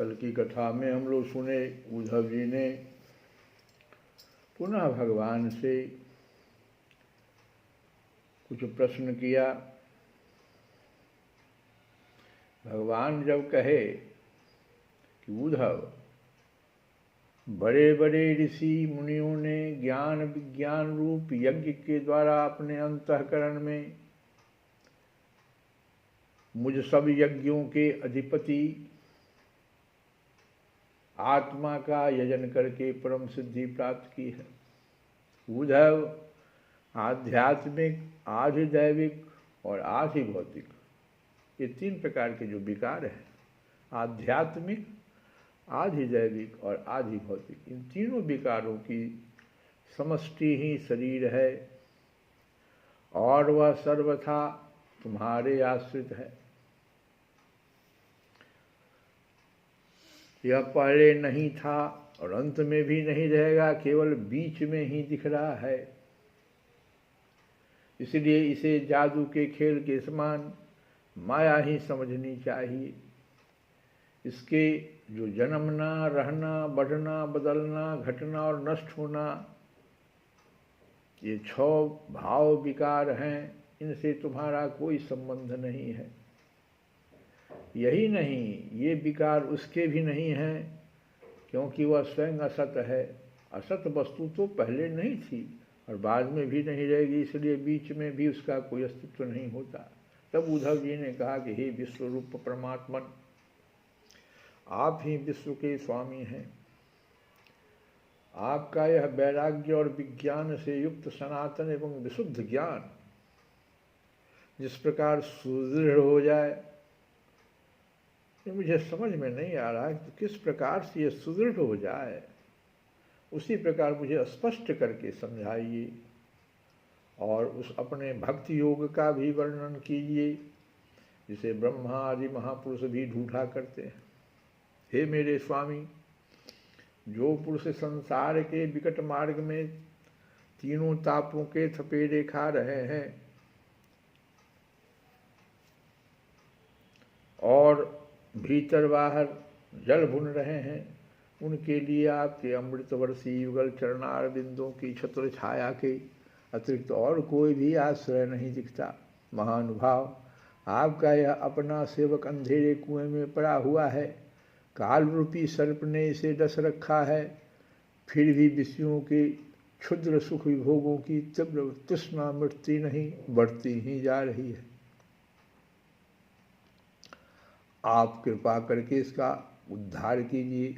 कल की कथा में हम लोग सुने उद्धव जी ने पुनः भगवान से कुछ प्रश्न किया। भगवान जब कहे कि उद्धव, बड़े बड़े ऋषि मुनियों ने ज्ञान विज्ञान रूप यज्ञ के द्वारा अपने अंतःकरण में मुझ सब यज्ञों के अधिपति आत्मा का यजन करके परम सिद्धि प्राप्त की है। उद्धव, आध्यात्मिक, आधिदैविक और आधिभौतिक, ये तीन प्रकार के जो विकार हैं, आध्यात्मिक, आधिदैविक और आधिभौतिक, इन तीनों विकारों की समष्टि ही शरीर है और वह सर्वथा तुम्हारे आश्रित है। यह पहले नहीं था और अंत में भी नहीं रहेगा, केवल बीच में ही दिख रहा है। इसलिए इसे जादू के खेल के समान माया ही समझनी चाहिए। इसके जो जन्मना, रहना, बढ़ना, बदलना, घटना और नष्ट होना, ये 6 भाव विकार हैं, इनसे तुम्हारा कोई संबंध नहीं है। यही नहीं, ये विकार उसके भी नहीं हैं, क्योंकि वह स्वयं असत है। असत वस्तु तो पहले नहीं थी और बाद में भी नहीं रहेगी, इसलिए बीच में भी उसका कोई अस्तित्व नहीं होता। तब उद्धव जी ने कहा कि हे विश्वरूप परमात्मन, आप ही विश्व के स्वामी हैं। आपका यह वैराग्य और विज्ञान से युक्त सनातन एवं विशुद्ध ज्ञान जिस प्रकार सुदृढ़ हो जाए, ये मुझे समझ में नहीं आ रहा है कि किस प्रकार से ये सुदृढ़ हो जाए। उसी प्रकार मुझे स्पष्ट करके समझाइए और उस अपने भक्ति योग का भी वर्णन कीजिए जिसे ब्रह्मा आदि महापुरुष भी ढूंढा करते हैं। हे मेरे स्वामी, जो पुरुष संसार के विकट मार्ग में तीनों तापों के थपेड़े खा रहे हैं और भीतर बाहर जल भुन रहे हैं, उनके लिए आपके अमृतवर्षी युगल चरणार बिंदों की छत्र छाया के अतिरिक्त और कोई भी आश्रय नहीं दिखता। महानुभाव, आपका यह अपना सेवक अंधेरे कुएं में पड़ा हुआ है। काल रूपी सर्प ने इसे डस रखा है, फिर भी विषयों के क्षुद्र सुख विभोगों की तीव्र तृष्णा मिटती नहीं, बढ़ती ही जा रही है। आप कृपा करके इसका उद्धार कीजिए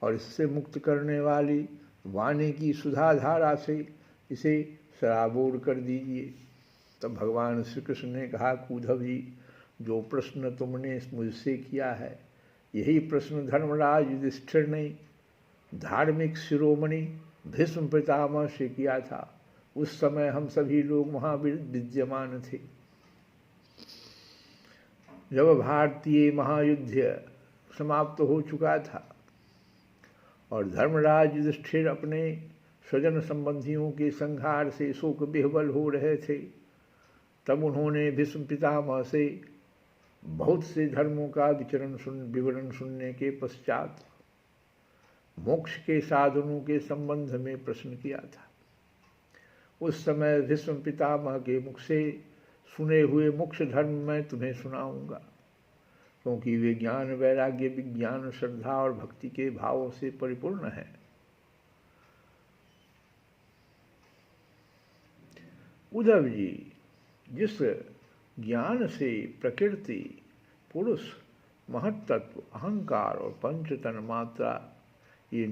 और इससे मुक्त करने वाली वाणी की सुधा धारा से इसे सराबोर कर दीजिए। तब भगवान श्री कृष्ण ने कहा, उद्धव जी, जो प्रश्न तुमने मुझसे किया है, यही प्रश्न धर्मराज युधिष्ठिर ने धार्मिक शिरोमणि भीष्म पितामह से किया था। उस समय हम सभी लोग वहाँ विद्यमान थे जब भारतीय महायुद्ध समाप्त हो चुका था और धर्मराज युधिष्ठिर अपने स्वजन संबंधियों के संहार से शोक विह्वल हो रहे थे। तब उन्होंने भीष्म पितामह से बहुत से धर्मों का विवरण सुनने के पश्चात मोक्ष के साधनों के संबंध में प्रश्न किया था। उस समय भीष्म पितामह के मुख से सुने हुए मोक्ष धर्म मैं तुम्हें सुनाऊंगा, क्योंकि वे ज्ञान, वैराग्य, विज्ञान, श्रद्धा और भक्ति के भावों से परिपूर्ण है। उद्धव जी, जिस ज्ञान से प्रकृति, पुरुष, महत्त्व, अहंकार और पंच तन्मात्रा, ये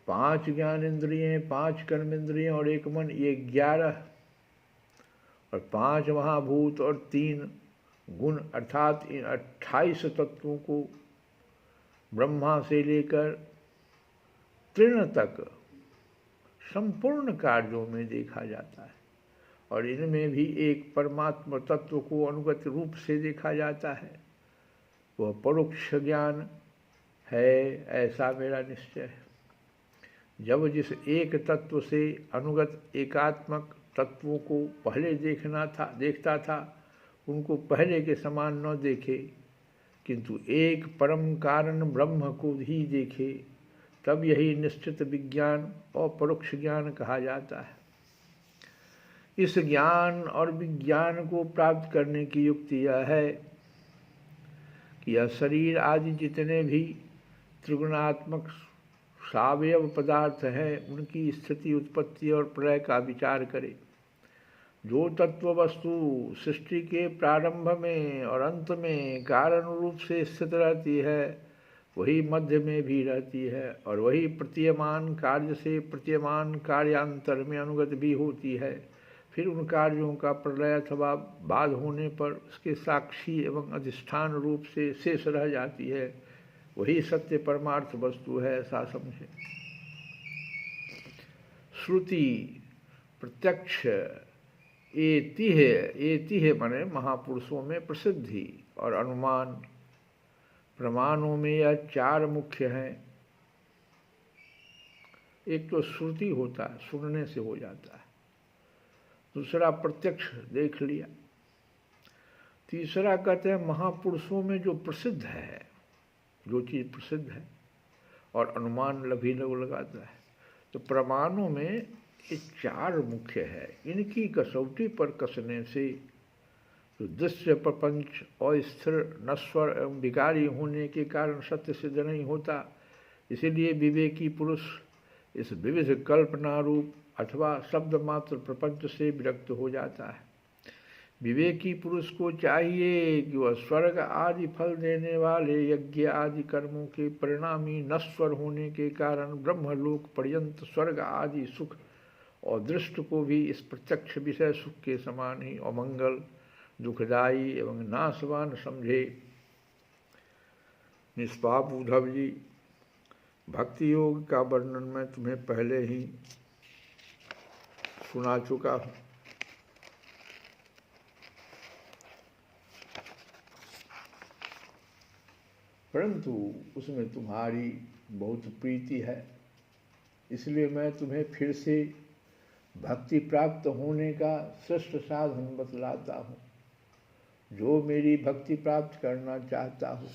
5 ज्ञानेन्द्रियें, 5 कर्मेंद्रियें और 1 मन, ये 11 और 5 महाभूत और 3 गुण, अर्थात इन 28 तत्वों को ब्रह्मा से लेकर तृण तक संपूर्ण कार्यों में देखा जाता है और इनमें भी एक परमात्मा तत्व को अनुगत रूप से देखा जाता है। वह परोक्ष ज्ञान है, ऐसा मेरा निश्चय है। जब जिस एक तत्व से अनुगत एकात्मक तत्वों को पहले देखता था, उनको पहले के समान न देखे, किंतु एक परम कारण ब्रह्म को ही देखे तब यही निश्चित विज्ञान और परोक्ष ज्ञान कहा जाता है। इस ज्ञान और विज्ञान को प्राप्त करने की युक्ति यह है कि यह शरीर आदि जितने भी त्रिगुणात्मक सावयव पदार्थ हैं उनकी स्थिति, उत्पत्ति और प्रलय का विचार करे। जो तत्व वस्तु सृष्टि के प्रारंभ में और अंत में कारण रूप से स्थित रहती है वही मध्य में भी रहती है और वही प्रतीयमान कार्य से प्रतीयमान कार्यांतर में अनुगत भी होती है। फिर उन कार्यों का प्रलय अथवा बाध होने पर उसके साक्षी एवं अधिष्ठान रूप से शेष रह जाती है। वही सत्य परमार्थ वस्तु है, ऐसा समझे। श्रुति प्रत्यक्ष एतिह माने महापुरुषों में प्रसिद्धि और अनुमान प्रमाणों में यह चार मुख्य हैं। एक तो श्रुति होता है, सुनने से हो जाता है। दूसरा प्रत्यक्ष, देख लिया। तीसरा कहते हैं महापुरुषों में जो प्रसिद्ध है, जो चीज़ प्रसिद्ध है, और अनुमान भी लोग लगाता है। तो प्रमाणों में ये चार मुख्य है। इनकी कसौटी पर कसने से तो दृश्य प्रपंच अस्थिर, नश्वर एवं विकारी होने के कारण सत्य सिद्ध नहीं होता। इसीलिए विवेकी पुरुष इस विविध कल्पना रूप अथवा शब्द मात्र प्रपंच से विरक्त हो जाता है। विवेकी पुरुष को चाहिए कि वह स्वर्ग आदि फल देने वाले यज्ञ आदि कर्मों के परिणामी नश्वर होने के कारण ब्रह्मलोक पर्यंत स्वर्ग आदि सुख और दृष्ट को भी इस प्रत्यक्ष विषय सुख के समान ही अमंगल, दुखदायी एवं नाशवान समझे। निष्पाप उद्धव जी, भक्ति योग का वर्णन मैं तुम्हें पहले ही सुना चुका हूँ। परंतु उसमें तुम्हारी बहुत प्रीति है, इसलिए मैं तुम्हें फिर से भक्ति प्राप्त होने का श्रेष्ठ साधन बतलाता हूँ। जो मेरी भक्ति प्राप्त करना चाहता हो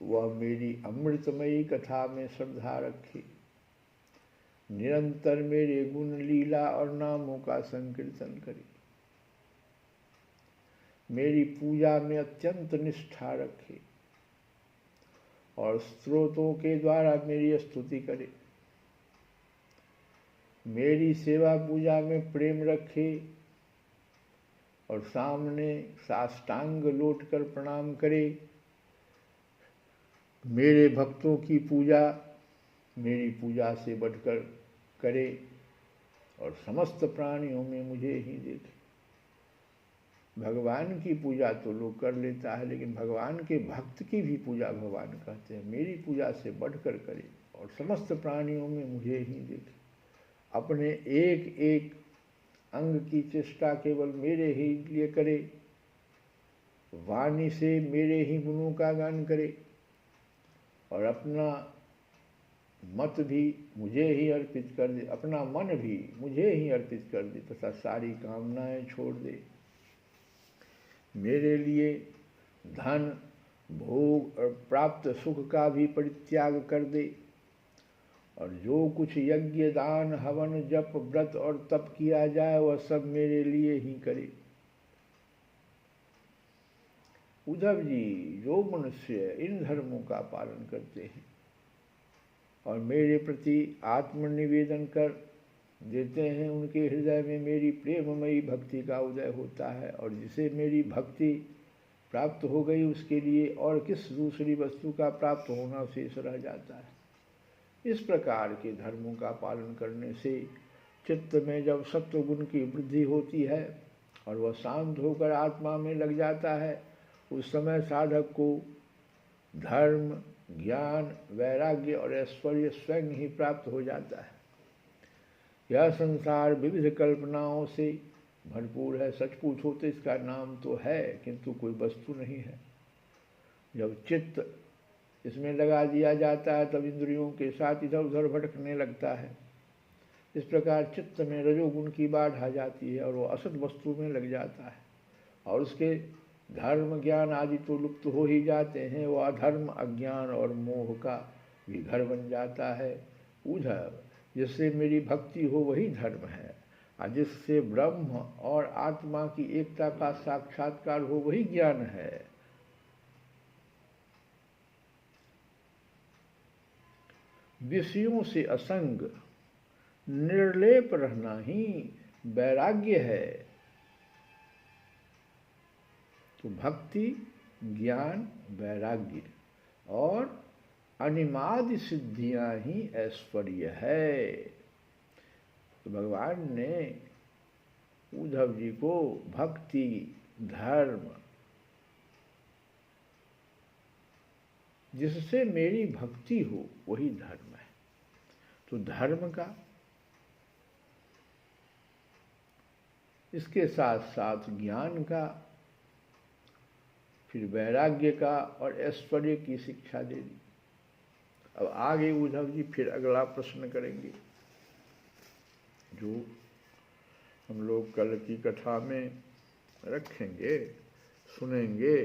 वह मेरी अमृतमयी कथा में श्रद्धा रखे, निरंतर मेरे गुण लीला और नामों का संकीर्तन करे, मेरी पूजा में अत्यंत निष्ठा रखे और स्तोत्रों के द्वारा मेरी स्तुति करे, मेरी सेवा पूजा में प्रेम रखे और सामने साष्टांग लौटकर प्रणाम करे। मेरे भक्तों की पूजा मेरी पूजा से बढ़कर करे और समस्त प्राणियों में मुझे ही देखे। भगवान की पूजा तो लोग कर लेता है, लेकिन भगवान के भक्त की भी पूजा भगवान कहते हैं मेरी पूजा से बढ़कर करे और समस्त प्राणियों में मुझे ही देखे। अपने एक एक अंग की चेष्टा केवल मेरे ही लिए करे, वाणी से मेरे ही गुणों का गान करे और अपना मत भी मुझे ही अर्पित कर दे, अपना मन भी मुझे ही अर्पित कर दे तथा सारी कामनाएं छोड़ दे। मेरे लिए धन, भोग और प्राप्त सुख का भी परित्याग कर दे और जो कुछ यज्ञ, दान, हवन, जप, व्रत और तप किया जाए वह सब मेरे लिए ही करे। उद्धव जी, जो मनुष्य इन धर्मों का पालन करते हैं और मेरे प्रति आत्मनिवेदन कर देते हैं, उनके हृदय में मेरी प्रेममयी भक्ति का उदय होता है और जिसे मेरी भक्ति प्राप्त हो गई उसके लिए और किस दूसरी वस्तु का प्राप्त होना शेष रह जाता है। इस प्रकार के धर्मों का पालन करने से चित्त में जब सत्व गुण की वृद्धि होती है और वह शांत होकर आत्मा में लग जाता है, उस समय साधक को धर्म, ज्ञान, वैराग्य और ऐश्वर्य स्वयं ही प्राप्त हो जाता है। यह संसार विविध कल्पनाओं से भरपूर है। सच पूछो तो इसका नाम तो है किंतु कोई वस्तु नहीं है। जब चित्त इसमें लगा दिया जाता है तब इंद्रियों के साथ इधर उधर भटकने लगता है। इस प्रकार चित्त में रजोगुण की बाढ़ आ जाती है और वो असत वस्तु में लग जाता है और उसके धर्म ज्ञान आदि तो लुप्त हो ही जाते हैं, वो अधर्म अज्ञान और मोह का भी घर बन जाता है। उधर जिससे मेरी भक्ति हो वही धर्म है, और जिससे ब्रह्म और आत्मा की एकता का साक्षात्कार हो वही ज्ञान है। विषयों से असंग निर्लेप रहना ही वैराग्य है। तो भक्ति, ज्ञान, वैराग्य और अनिमादि सिद्धियां ही ऐश्वर्य है। तो भगवान ने उद्धव जी को भक्ति, धर्म, जिससे मेरी भक्ति हो वही धर्म है। तो धर्म का, इसके साथ साथ ज्ञान का, फिर वैराग्य का और ऐश्वर्य की शिक्षा दे दी। अब आगे उद्धव जी फिर अगला प्रश्न करेंगे, जो हम लोग कल की कथा में रखेंगे, सुनेंगे।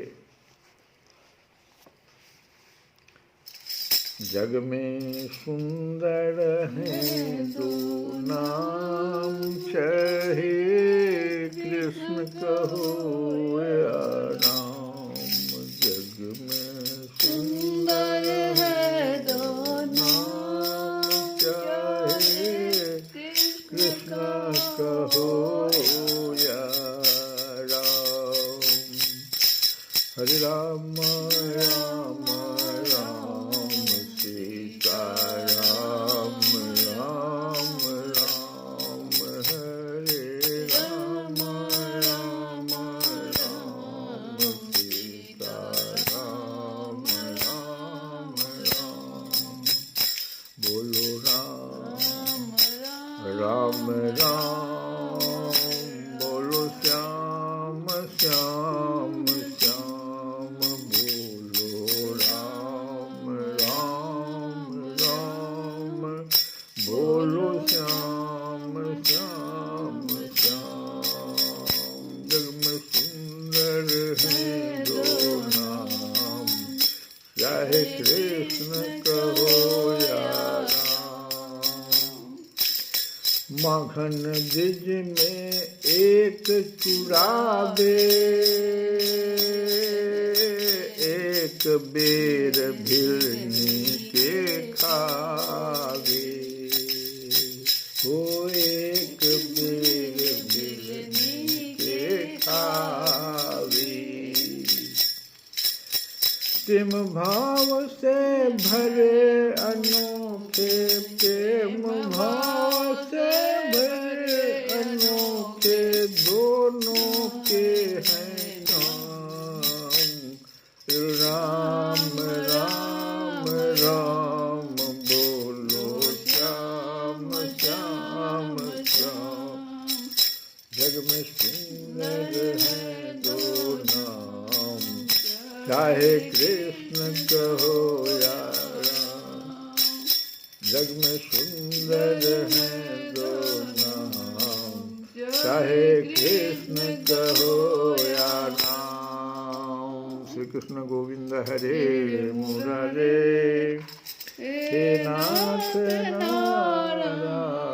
जग में सुंदर हैं दो नाम, चाहे कृष्ण कहो या राम। जग में सुंदर है दो नाम, चाहे कृष्ण कहो या राम। हरे राम राम राम सीता राम, राम राम हरे राम, राम राम सीता राम, राम राम। बोलो राम राम राम, बोलो श्याम श्याम श्याम। बोलो राम राम राम, बोलो श्याम श्याम श्याम। जग में सुंदर हैं दो नाम, चाहे कृष्ण कहो या माखन ब्रिज में एक चुरावे, एक बेर भिलनी के खावे। वो एक बेर भिलनी के खावे। प्रेम भाव से भरे अनोखे, प्रेम भाव से भरे अनोखे, दोनों के हैं नाम। राम राम राम, बोलो श्याम श्याम श्याम। जग में सुंदर हैं दो नाम, चाहे कृष्ण कहो या राम। जग में सुंदर हैं दो नाम, चाहे कृष्ण कहो या राम। श्री कृष्ण गोविंद हरे मुरारे, हे नाथ नारायण।